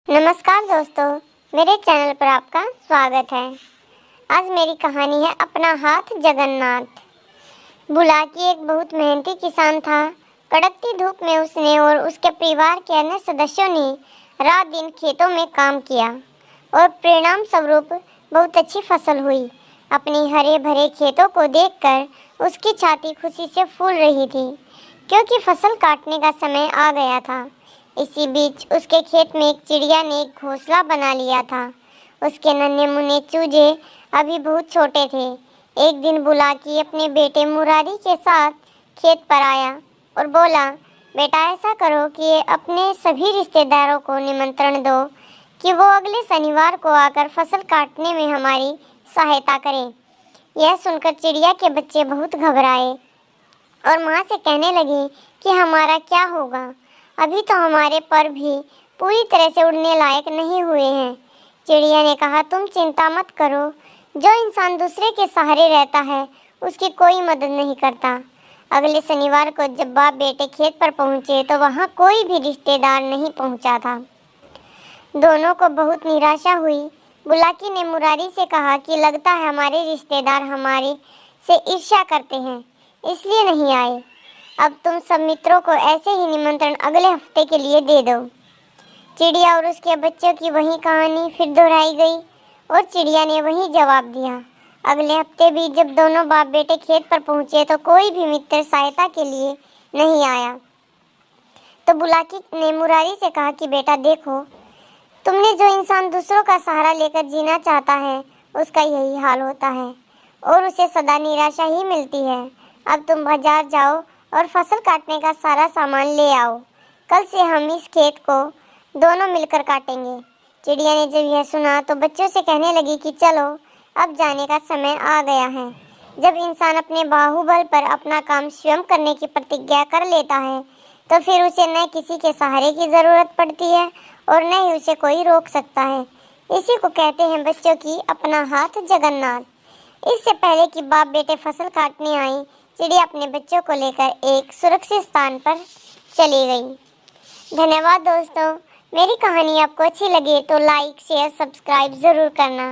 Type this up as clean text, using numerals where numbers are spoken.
नमस्कार दोस्तों, मेरे चैनल पर आपका स्वागत है। आज मेरी कहानी है अपना हाथ जगन्नाथ। बुलाकी एक बहुत मेहनती किसान था। कड़कती धूप में उसने और उसके परिवार के अन्य सदस्यों ने रात दिन खेतों में काम किया और परिणाम स्वरूप बहुत अच्छी फसल हुई। अपने हरे भरे खेतों को देखकर उसकी छाती खुशी से फूल रही थी, क्योंकि फसल काटने का समय आ गया था। इसी बीच उसके खेत में एक चिड़िया ने एक घोंसला बना लिया था। उसके नन्हे मुन्ने चूजे अभी बहुत छोटे थे। एक दिन बुलाकी अपने बेटे मुरारी के साथ खेत पर आया और बोला, बेटा ऐसा करो कि अपने सभी रिश्तेदारों को निमंत्रण दो कि वो अगले शनिवार को आकर फसल काटने में हमारी सहायता करें। यह सुनकर चिड़िया के बच्चे बहुत घबराए और माँ से कहने लगे कि हमारा क्या होगा, अभी तो हमारे पर भी पूरी तरह से उड़ने लायक नहीं हुए हैं। चिड़िया ने कहा, तुम चिंता मत करो, जो इंसान दूसरे के सहारे रहता है उसकी कोई मदद नहीं करता। अगले शनिवार को जब बाप बेटे खेत पर पहुंचे तो वहां कोई भी रिश्तेदार नहीं पहुंचा था। दोनों को बहुत निराशा हुई। बुलाकी ने मुरारी से कहा कि लगता है हमारे रिश्तेदार हमारे से ईर्ष्या करते हैं, इसलिए नहीं आए। अब तुम सब मित्रों को ऐसे ही निमंत्रण अगले हफ्ते के लिए दे दो। चिड़िया और उसके बच्चों की वही कहानी फिर दोहराई गई और चिड़िया ने वही जवाब दिया। अगले हफ्ते भी जब दोनों बाप बेटे खेत पर पहुंचे तो कोई भी मित्र सहायता के लिए नहीं आया। तो बुलाकी ने मुरारी से कहा कि बेटा देखो, तुमने जो इंसान दूसरों का सहारा लेकर जीना चाहता है उसका यही हाल होता है और उसे सदा निराशा ही मिलती है। अब तुम बाजार जाओ और फसल काटने का सारा सामान ले आओ। कल से हम इस खेत को दोनों मिलकर काटेंगे। चिड़िया ने जब यह सुना तो बच्चों से कहने लगी कि चलो, अब जाने का समय आ गया है। जब इंसान अपने बाहुबल पर अपना काम स्वयं करने की प्रतिज्ञा कर लेता है तो फिर उसे न किसी के सहारे की ज़रूरत पड़ती है और न ही उसे कोई रोक सकता है। इसी को कहते हैं बच्चों की अपना हाथ जगन्नाथ। इससे पहले कि बाप बेटे फसल काटने आए, चिड़िया अपने बच्चों को लेकर एक सुरक्षित स्थान पर चली गई। धन्यवाद दोस्तों। मेरी कहानी आपको अच्छी लगे तो लाइक शेयर सब्सक्राइब ज़रूर करना।